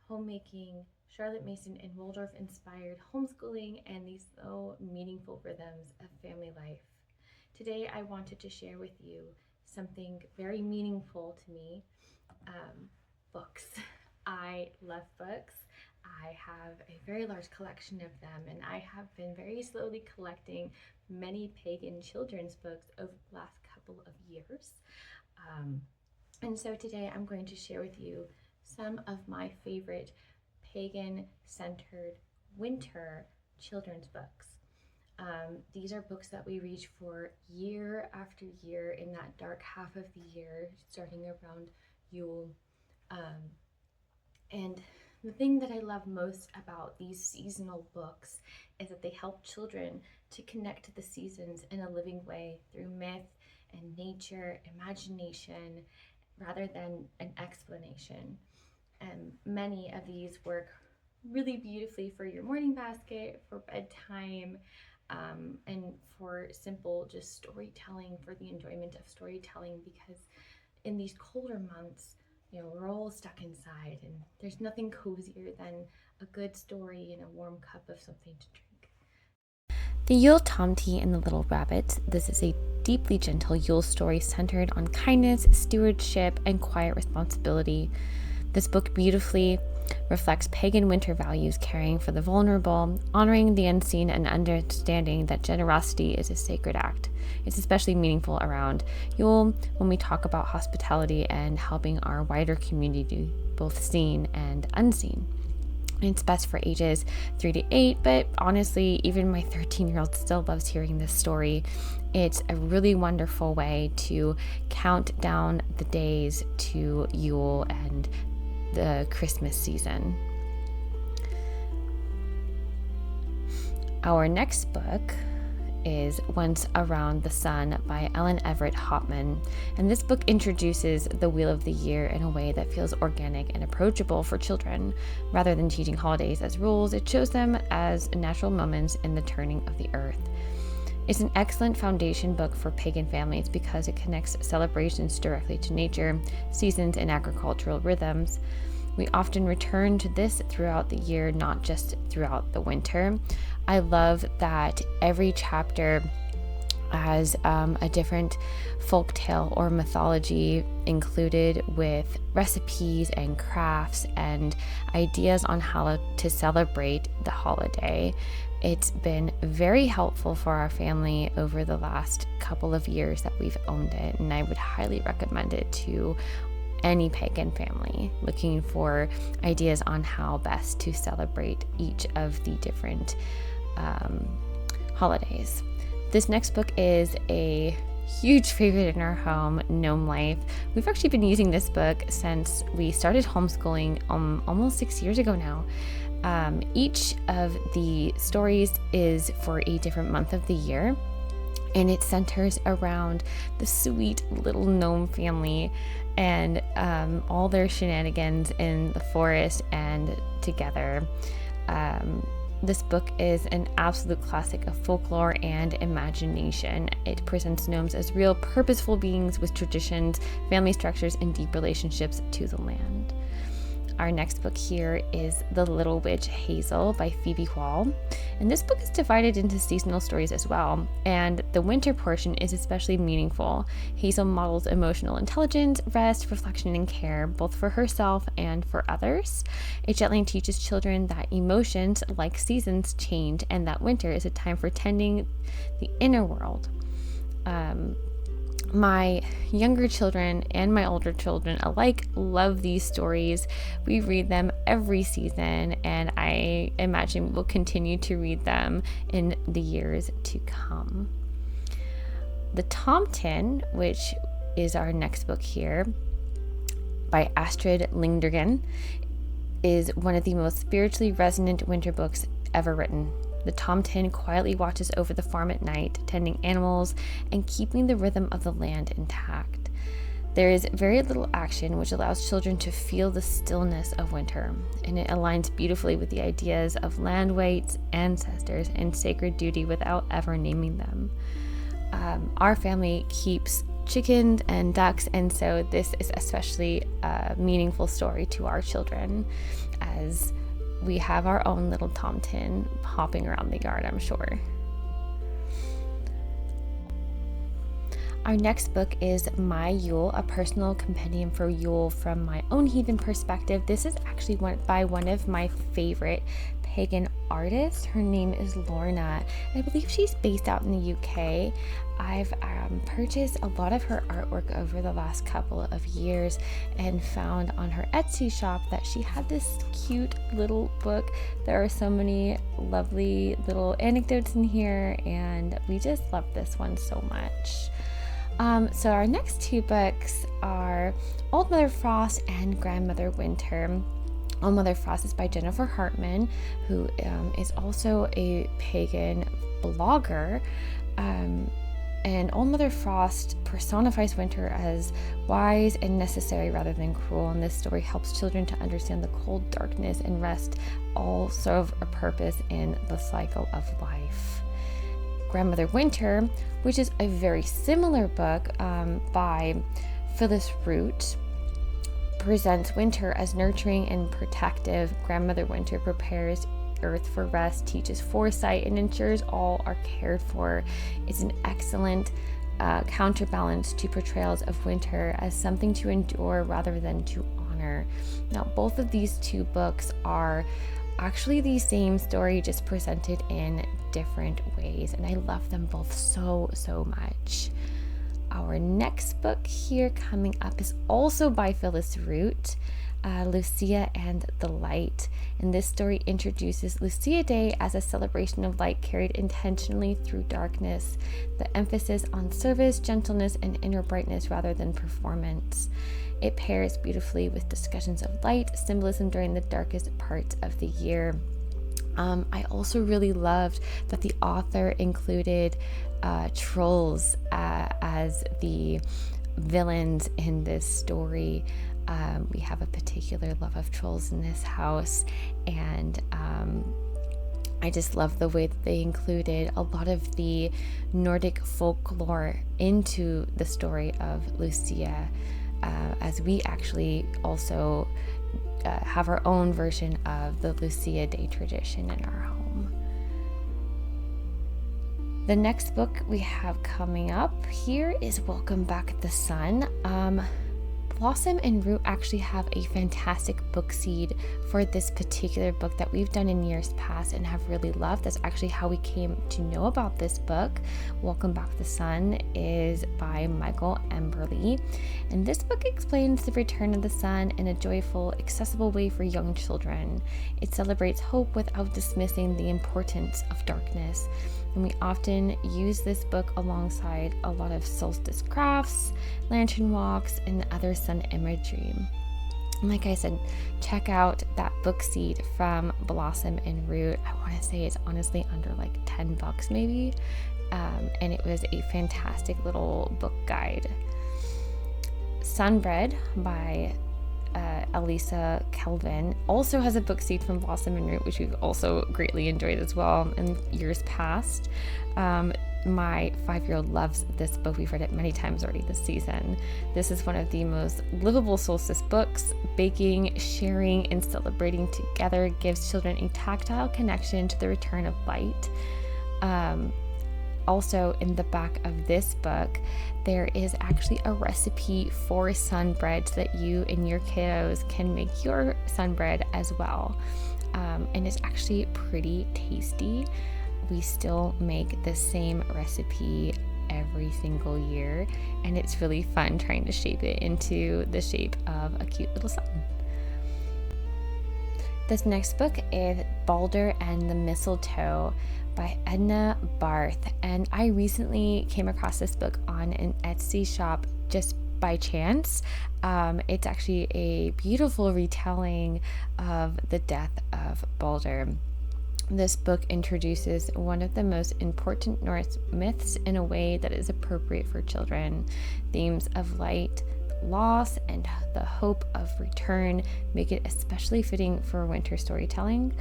homemaking, Charlotte Mason and Waldorf inspired homeschooling, and these so meaningful rhythms of family life. Today, I wanted to share with you something very meaningful to me, books. I love books. I have a very large collection of them, and I have been very slowly collecting many pagan children's books over the last couple of years. And so today I'm going to share with you some of my favorite pagan centered winter children's books. These are books that we read for year after year in that dark half of the year, starting around Yule. And the thing that I love most about these seasonal books is that they help children to connect to the seasons in a living way through myth and nature, imagination, rather than an explanation. And many of these work really beautifully for your morning basket, for bedtime, and for simple just storytelling, for the enjoyment of storytelling, because in these colder months, we're all stuck inside, and there's nothing cozier than a good story and a warm cup of something to drink. The Yule Tomty and the Little Rabbit. This is a deeply gentle Yule story centered on kindness, stewardship, and quiet responsibility. This book beautifully reflects pagan winter values, caring for the vulnerable, honoring the unseen, and understanding that generosity is a sacred act. It's especially meaningful around Yule when we talk about hospitality and helping our wider community, both seen and unseen. It's best for ages 3 to 8, but honestly, even my 13-year-old still loves hearing this story. It's a really wonderful way to count down the days to Yule and the Christmas season. Our next book is Once Around the Sun by Ellen Everett Hopman, and this book introduces the Wheel of the Year in a way that feels organic and approachable for children. Rather than teaching holidays as rules, it shows them as natural moments in the turning of the earth. It's an excellent foundation book for pagan families because it connects celebrations directly to nature, seasons, and agricultural rhythms. We often return to this throughout the year, not just throughout the winter. I love that every chapter has a different folk tale or mythology included, with recipes and crafts and ideas on how to celebrate the holiday. It's been very helpful for our family over the last couple of years that we've owned it, and I would highly recommend it to any pagan family looking for ideas on how best to celebrate each of the different holidays. This next book is a huge favorite in our home, Gnome Life. We've actually been using this book since we started homeschooling almost 6 years ago now. Each of the stories is for a different month of the year, and it centers around the sweet little gnome family and all their shenanigans in the forest and together. This book is an absolute classic of folklore and imagination. It presents gnomes as real, purposeful beings with traditions, family structures, and deep relationships to the land. Our next book here is The Little Witch Hazel by Phoebe Wall. And this book is divided into seasonal stories as well, and the winter portion is especially meaningful. Hazel models emotional intelligence, rest, reflection, and care, both for herself and for others. It gently teaches children that emotions, like seasons, change, and that winter is a time for tending the inner world. My younger children and my older children alike love these stories. We read them every season, and I imagine we'll continue to read them in the years to come. The Tomten, which is our next book here, by Astrid Lindgren, is one of the most spiritually resonant winter books ever written. The Tomten quietly watches over the farm at night, tending animals and keeping the rhythm of the land intact. There is very little action, which allows children to feel the stillness of winter, and it aligns beautifully with the ideas of land waits, ancestors, and sacred duty without ever naming them. Our family keeps chickens and ducks, and so this is especially a meaningful story to our children, as we have our own little tomtin hopping around the yard, I'm sure. Our next book is My Yule, a personal compendium for Yule from my own heathen perspective. This is actually by one of my favorite pagan artists. Her name is Lorna. I believe she's based out in the UK. I've purchased a lot of her artwork over the last couple of years and found on her Etsy shop that she had this cute little book. There are so many lovely little anecdotes in here, and we just love this one so much. So our next two books are Old Mother Frost and Grandmother Winter. Old Mother Frost is by Jennifer Hartman, who is also a pagan blogger. And Old Mother Frost personifies winter as wise and necessary rather than cruel. And this story helps children to understand the cold, darkness, and rest all serve a purpose in the cycle of life. Grandmother Winter, which is a very similar book by Phyllis Root, presents winter as nurturing and protective. Grandmother Winter prepares earth for rest, teaches foresight, and ensures all are cared for. It's an excellent counterbalance to portrayals of winter as something to endure rather than to honor. Now, both of these two books are actually the same story, just presented in different ways, and I love them both so much. Our next book here coming up is also by Phyllis Root, Lucia and the Light. And this story introduces Lucia Day as a celebration of light carried intentionally through darkness, the emphasis on service, gentleness, and inner brightness rather than performance. It pairs beautifully with discussions of light, symbolism during the darkest parts of the year. I also really loved that the author included trolls as the villains in this story. We have a particular love of trolls in this house, and I just love the way that they included a lot of the Nordic folklore into the story of Lucia, as we actually also have our own version of the Lucia Day tradition in our home. The next book we have coming up here is Welcome Back the Sun. Blossom and Root actually have a fantastic book seed for this particular book that we've done in years past and have really loved. That's actually how we came to know about this book. Welcome Back the Sun is by Michael Emberley, and this book explains the return of the sun in a joyful, accessible way for young children. It celebrates hope without dismissing the importance of darkness. And we often use this book alongside a lot of solstice crafts, lantern walks, and other sun imagery. And like I said, check out that book seed from Blossom and Root. I want to say it's honestly under like $10 maybe. And it was a fantastic little book guide. Sunbread by Elisa Kelvin also has a book seed from Blossom and Root, which we've also greatly enjoyed as well in years past. My 5-year-old loves this book. We've read it many times already this season. This is one of the most livable solstice books. Baking, sharing, and celebrating together gives children a tactile connection to the return of light. Also, in the back of this book, there is actually a recipe for sunbread so that you and your kiddos can make your sunbread as well. And it's actually pretty tasty. We still make the same recipe every single year, and it's really fun trying to shape it into the shape of a cute little sun. This next book is Balder and the Mistletoe by Edna Barth, and I recently came across this book on an Etsy shop just by chance. It's actually a beautiful retelling of the death of Balder. This book introduces one of the most important Norse myths in a way that is appropriate for children. Themes of light, loss, and the hope of return make it especially fitting for winter storytelling.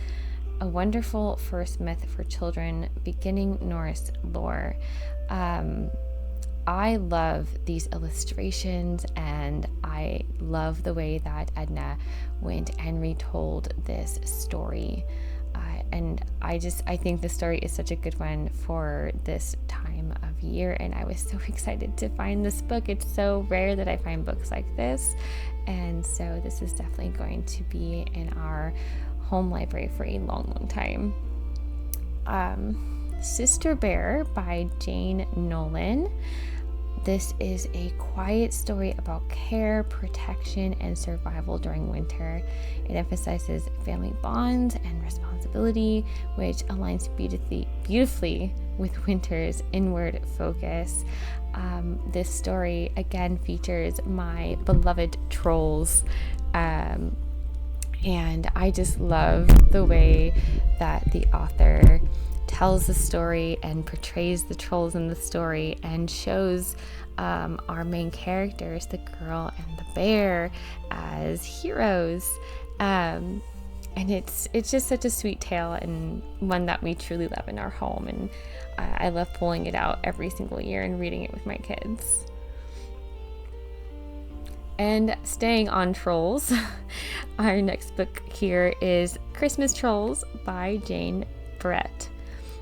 A wonderful first myth for children beginning Norse lore. I love these illustrations, and I love the way that Edna went and retold this story. And I think the story is such a good one for this time of year, and I was so excited to find this book. It's so rare that I find books like this, and so this is definitely going to be in our home library for a long, long time. Sister Bear by Jane Nolan. This is a quiet story about care, protection, and survival during winter. It emphasizes family bonds and responsibility, which aligns beautifully with winter's inward focus. This story again features my beloved trolls, and I just love the way that the author tells the story and portrays the trolls in the story and shows our main characters, the girl and the bear, as heroes. And it's just such a sweet tale, and one that we truly love in our home. And I love pulling it out every single year and reading it with my kids. And staying on trolls, our next book here is Christmas Trolls by Jane Brett.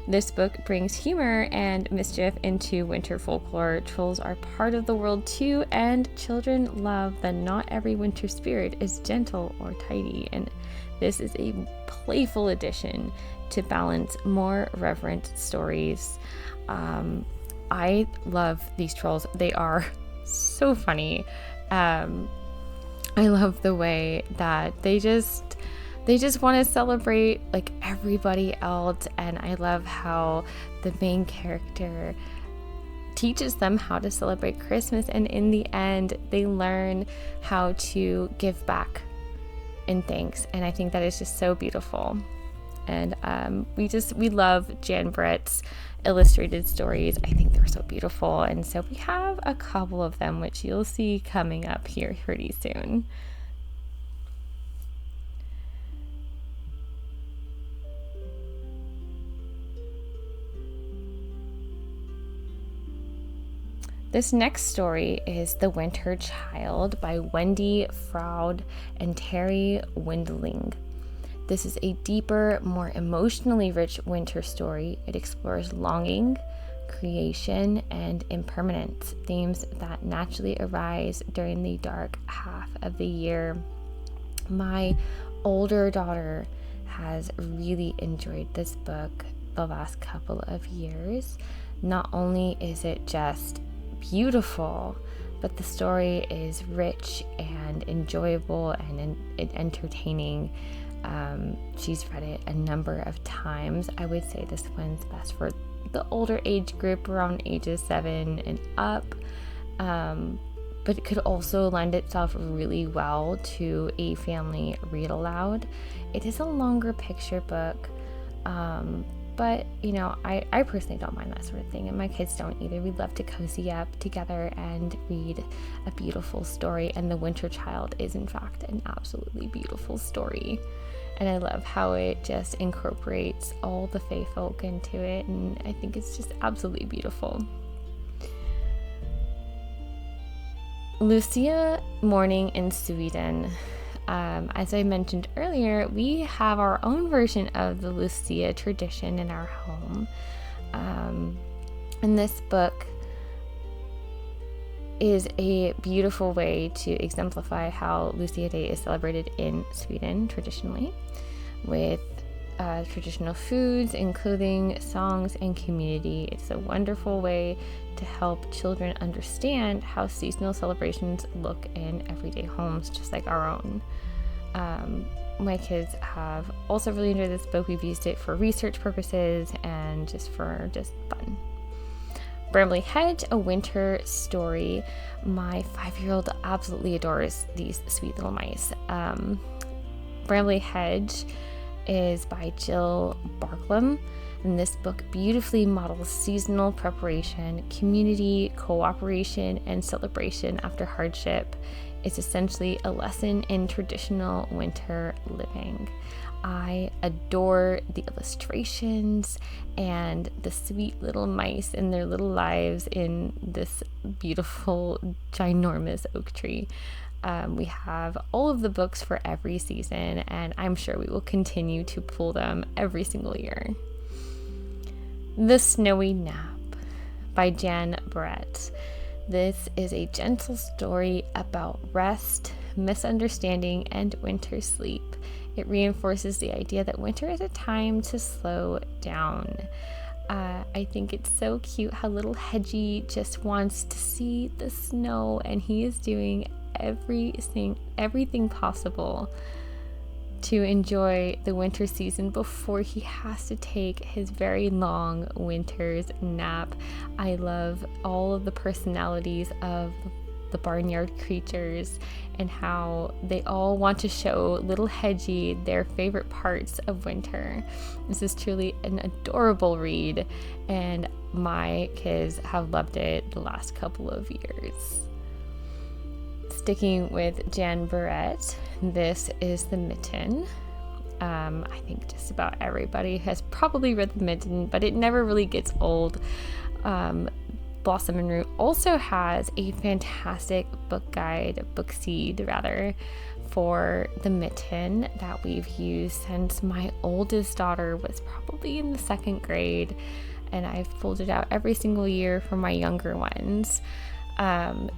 This book brings humor and mischief into winter folklore. Trolls are part of the world too, and children love that not every winter spirit is gentle or tidy. And this is a playful addition to balance more reverent stories. I love these trolls. They are so funny. I love the way that they just want to celebrate like everybody else, and I love how the main character teaches them how to celebrate Christmas, and in the end they learn how to give back in thanks, and I think that is just so beautiful. And we love Jan Brett's illustrated stories. I think they're so beautiful, and so we have a couple of them which you'll see coming up here pretty soon. This next story is The Winter Child by Wendy Froud and Terry Windling. This is a deeper, more emotionally rich winter story. It explores longing, creation, and impermanence, themes that naturally arise during the dark half of the year. My older daughter has really enjoyed this book the last couple of years. Not only is it just beautiful, but the story is rich and enjoyable and entertaining. She's read it a number of times. I would say this one's best for the older age group, around ages 7 and up, but it could also lend itself really well to a family read aloud. It is a longer picture book, but I personally don't mind that sort of thing, and my kids don't either. We love to cozy up together and read a beautiful story, and The Winter Child is in fact an absolutely beautiful story, and I love how it just incorporates all the fae folk into it, and I think it's just absolutely beautiful. Lucia Morning in Sweden. As I mentioned earlier, we have our own version of the Lucia tradition in our home. And this book is a beautiful way to exemplify how Lucia Day is celebrated in Sweden traditionally, with traditional foods and clothing, songs, and community. It's a wonderful way to help children understand how seasonal celebrations look in everyday homes, just like our own. My kids have also really enjoyed this book. We've used it for research purposes and just for fun. Bramley Hedge, A Winter Story. My 5-year-old absolutely adores these sweet little mice. Bramley Hedge is by Jill Barklam, and this book beautifully models seasonal preparation, community, cooperation, and celebration after hardship. It's essentially a lesson in traditional winter living. I adore the illustrations and the sweet little mice and their little lives in this beautiful, ginormous oak tree. We have all of the books for every season, and I'm sure we will continue to pull them every single year. The Snowy Nap by Jan Barrett. This is a gentle story about rest, misunderstanding, and winter sleep. It reinforces the idea that winter is a time to slow down. I think it's so cute how little Hedgie just wants to see the snow, and he is doing everything possible to enjoy the winter season before he has to take his very long winter's nap. I love all of the personalities of the barnyard creatures and how they all want to show little Hedgie their favorite parts of winter. This is truly an adorable read, and my kids have loved it the last couple of years. Sticking with Jan Barrett, this is The Mitten. I think just about everybody has probably read The Mitten, but it never really gets old. Blossom and Root also has a fantastic book seed for The Mitten that we've used since my oldest daughter was probably in the 2nd grade, and I've pulled it out every single year for my younger ones.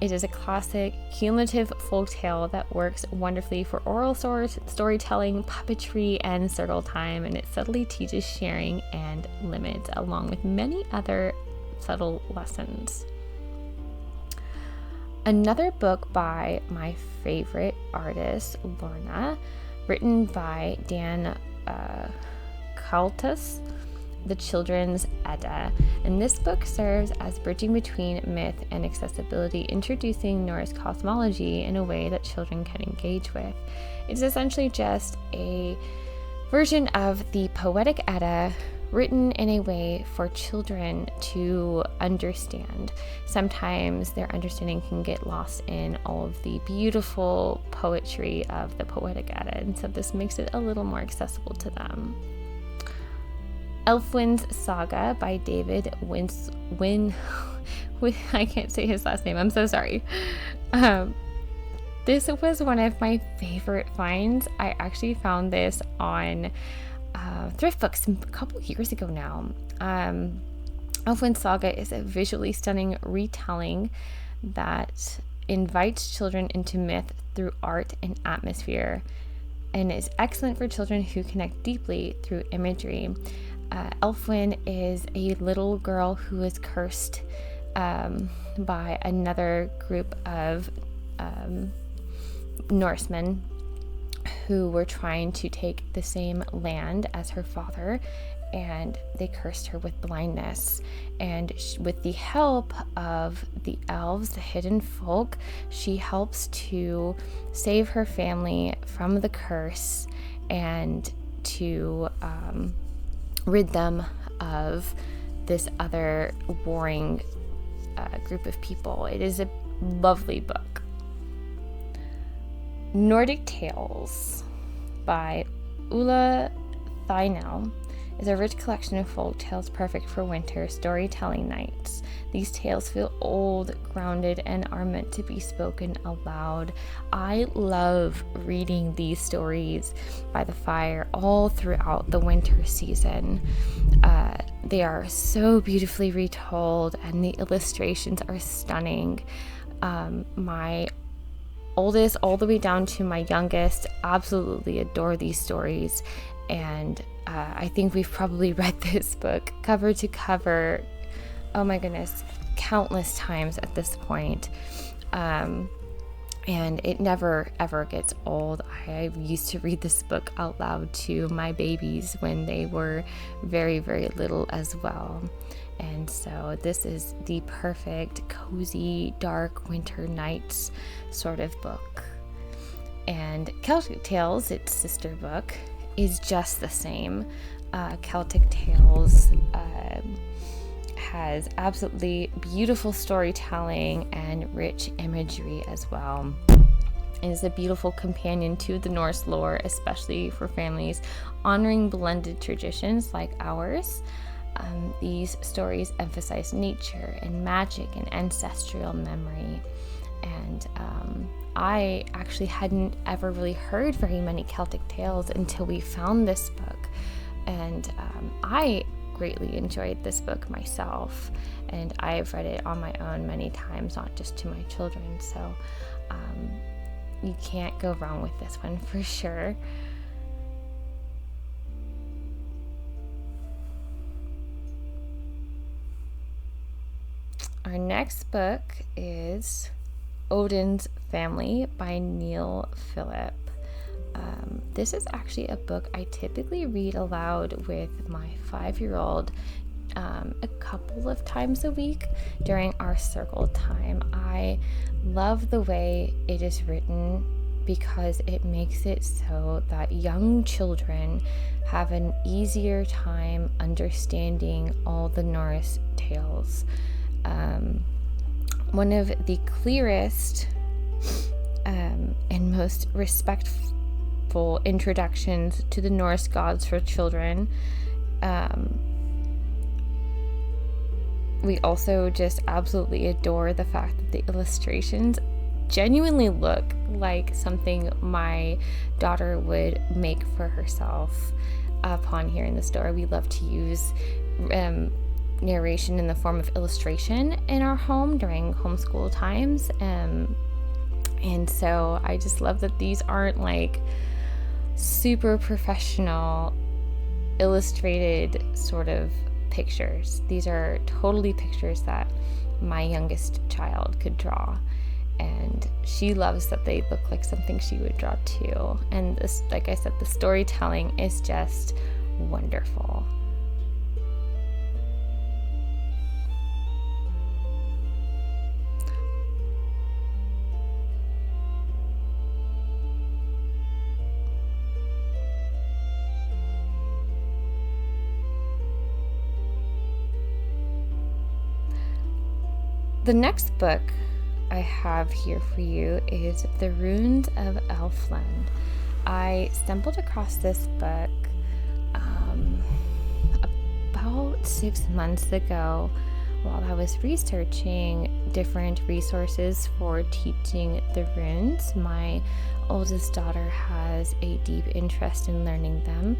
It is a classic cumulative folktale that works wonderfully for oral storytelling, puppetry, and circle time, and it subtly teaches sharing and limits, along with many other subtle lessons. Another book by my favorite artist, Lorna, written by Dan Kaltas, The Children's Edda, and this book serves as bridging between myth and accessibility, introducing Norse cosmology in a way that children can engage with. It's essentially just a version of the Poetic Edda written in a way for children to understand. Sometimes their understanding can get lost in all of the beautiful poetry of the Poetic Edda, and so this makes it a little more accessible to them. Elfwin's Saga by David I can't say his last name, I'm so sorry. This was one of my favorite finds. I actually found this on thrift books a couple years ago now. Elfwin's Saga is a visually stunning retelling that invites children into myth through art and atmosphere, and is excellent for children who connect deeply through imagery. Elfwin is a little girl who is cursed by another group of Norsemen who were trying to take the same land as her father, and they cursed her with blindness. And with the help of the elves, the hidden folk, she helps to save her family from the curse and to rid them of this other warring group of people. It is a lovely book. Nordic Tales by Ulla Thynell is a rich collection of folk tales perfect for winter storytelling nights. These tales feel old, grounded, and are meant to be spoken aloud. I love reading these stories by the fire all throughout the winter season. They are so beautifully retold, and the illustrations are stunning. My oldest all the way down to my youngest absolutely adore these stories, and I think we've probably read this book cover to cover, oh my goodness, countless times at this point. And it never ever gets old. I used to read this book out loud to my babies when they were very, very little as well. And so this is the perfect, cozy, dark winter nights sort of book. And Celtic Tales, its sister book, is just the same. Celtic Tales has absolutely beautiful storytelling and rich imagery as well. and is a beautiful companion to the Norse lore, especially for families honoring blended traditions like ours. These stories emphasize nature and magic and ancestral memory. And I actually hadn't ever really heard very many Celtic tales until we found this book. And I greatly enjoyed this book myself. And I've read it on my own many times, not just to my children. So you can't go wrong with this one for sure. Our next book is Odin's Family by Neil Phillip. This is actually a book I typically read aloud with my 5-year-old a couple of times a week during our circle time. I love the way it is written because it makes it so that young children have an easier time understanding all the Norse tales. One of the clearest and most respectful introductions to the Norse gods for children. We also just absolutely adore the fact that the illustrations genuinely look like something my daughter would make for herself upon hearing the story. We love to use narration in the form of illustration in our home during homeschool times. And so I just love that these aren't like super professional illustrated sort of pictures. These are totally pictures that my youngest child could draw, and she loves that they look like something she would draw too. And this, like I said, the storytelling is just wonderful. The next book I have here for you is The Runes of Elfland. I stumbled across this book about 6 months ago while I was researching different resources for teaching the runes. My oldest daughter has a deep interest in learning them,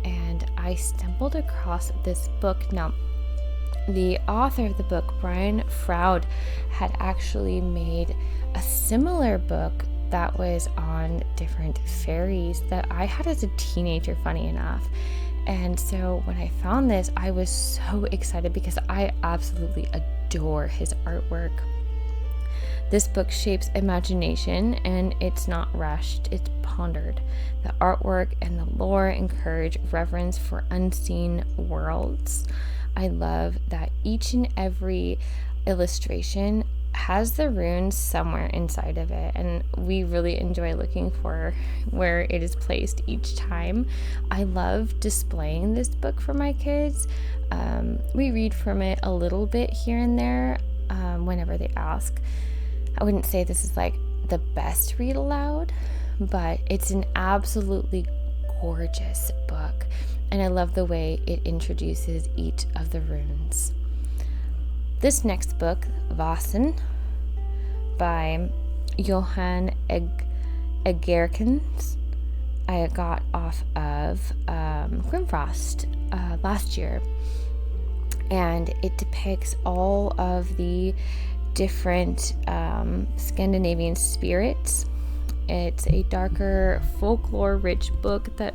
and I stumbled across this book. Now, the author of the book, Brian Froud, had actually made a similar book that was on different fairies that I had as a teenager, funny enough. And so when I found this, I was so excited because I absolutely adore his artwork. This book shapes imagination, and it's not rushed, it's pondered. The artwork and the lore encourage reverence for unseen worlds. I love that each and every illustration has the runes somewhere inside of it, and we really enjoy looking for where it is placed each time. I love displaying this book for my kids. We read from it a little bit here and there whenever they ask. I wouldn't say this is like the best read aloud, but it's an absolutely gorgeous book, and I love the way it introduces each of the runes. This next book, Vasen, by Johan Egerkens, I got off of Grimfrost last year, and it depicts all of the different Scandinavian spirits. It's a darker, folklore-rich book that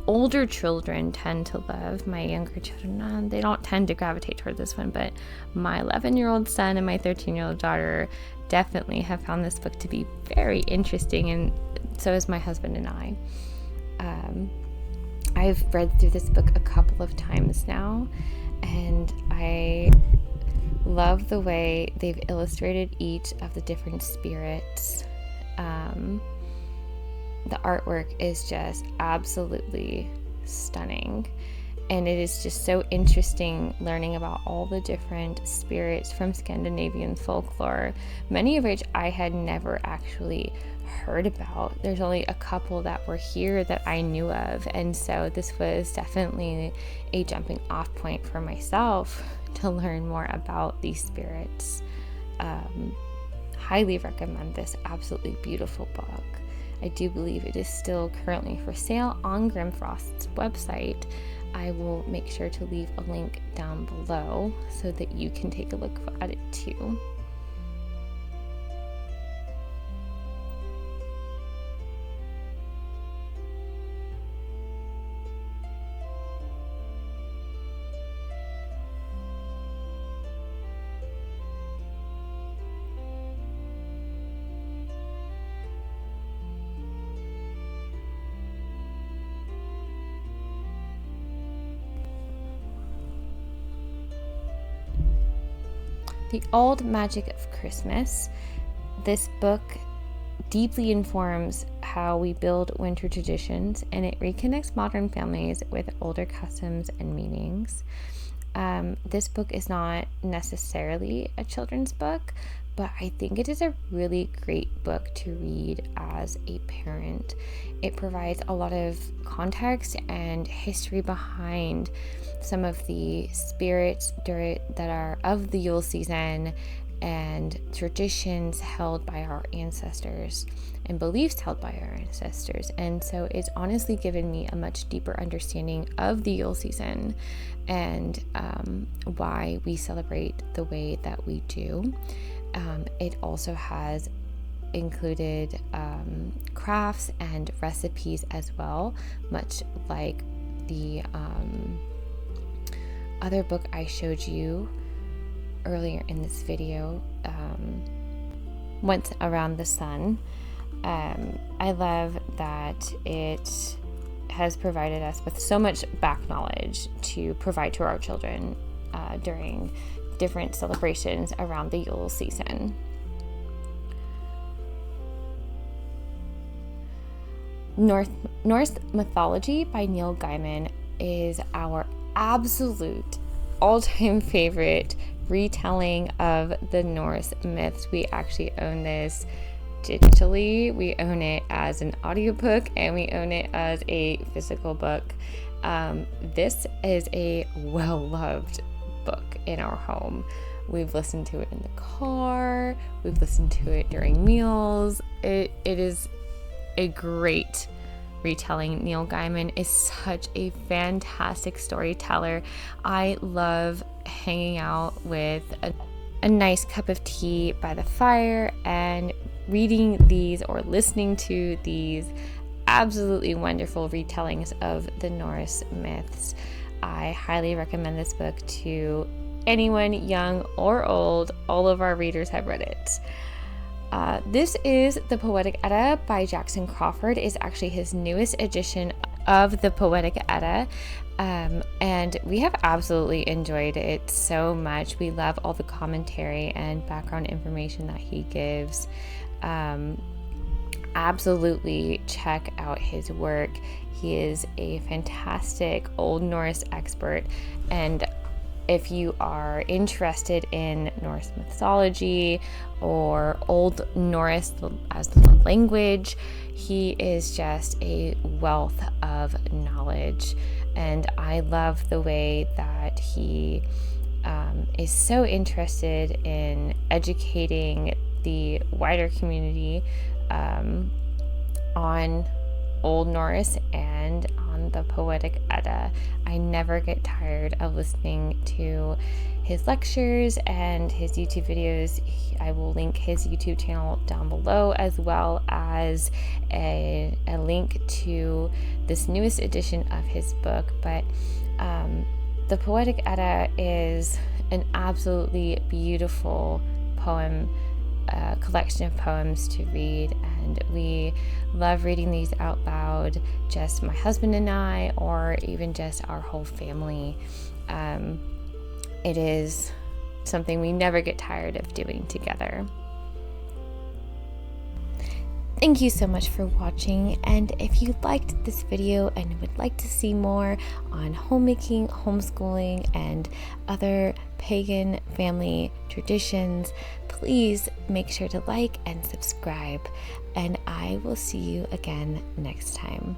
older children tend to love. My younger children, they don't tend to gravitate toward this one, but my 11-year-old son and my 13-year-old daughter definitely have found this book to be very interesting, and so is my husband and I. I've read through this book a couple of times now, and I love the way they've illustrated each of the different spirits. The artwork is just absolutely stunning, and it is just so interesting learning about all the different spirits from Scandinavian folklore, many of which I had never actually heard about. There's only a couple that were here that I knew of, and so this was definitely a jumping off point for myself to learn more about these spirits. Highly recommend this absolutely beautiful book. I do believe it is still currently for sale on Grimfrost's website. I will make sure to leave a link down below so that you can take a look at it too. The Old Magic of Christmas. This book deeply informs how we build winter traditions, and it reconnects modern families with older customs and meanings. This book is not necessarily a children's book, but I think it is a really great book to read as a parent. It provides a lot of context and history behind some of the spirits that are of the Yule season and traditions held by our ancestors and beliefs held by our ancestors. And so it's honestly given me a much deeper understanding of the Yule season and why we celebrate the way that we do. It also has included crafts and recipes as well, much like the other book I showed you earlier in this video, Once Around the Sun. I love that it has provided us with so much back knowledge to provide to our children during different celebrations around the Yule season. Norse Mythology by Neil Gaiman is our absolute all-time favorite retelling of the Norse myths. We actually own this digitally. We own it as an audiobook, and we own it as a physical book. This is a well-loved book in our home. We've listened to it in the car. We've listened to it during meals. It is a great retelling. Neil Gaiman is such a fantastic storyteller. I love hanging out with a nice cup of tea by the fire and reading these or listening to these absolutely wonderful retellings of the Norse myths. I highly recommend this book to anyone, young or old. All of our readers have read it. This is The Poetic Edda by Jackson Crawford. Is actually his newest edition of the Poetic Edda, and we have absolutely enjoyed it so much. We love all the commentary and background information that he gives. Absolutely check out his work. He is a fantastic Old Norse expert, and if you are interested in Norse mythology or Old Norse as the language, he is just a wealth of knowledge. And I love the way that he is so interested in educating the wider community on Old Norse and on the Poetic Edda. I never get tired of listening to his lectures and his YouTube videos. I will link his YouTube channel down below, as well as a link to this newest edition of his book. But the Poetic Edda is an absolutely beautiful poem collection of poems to read, and we love reading these out loud, just my husband and I, or even just our whole family. It is something we never get tired of doing together. Thank you so much for watching, and if you liked this video and would like to see more on homemaking, homeschooling, and other pagan family traditions, please make sure to like and subscribe, and I will see you again next time.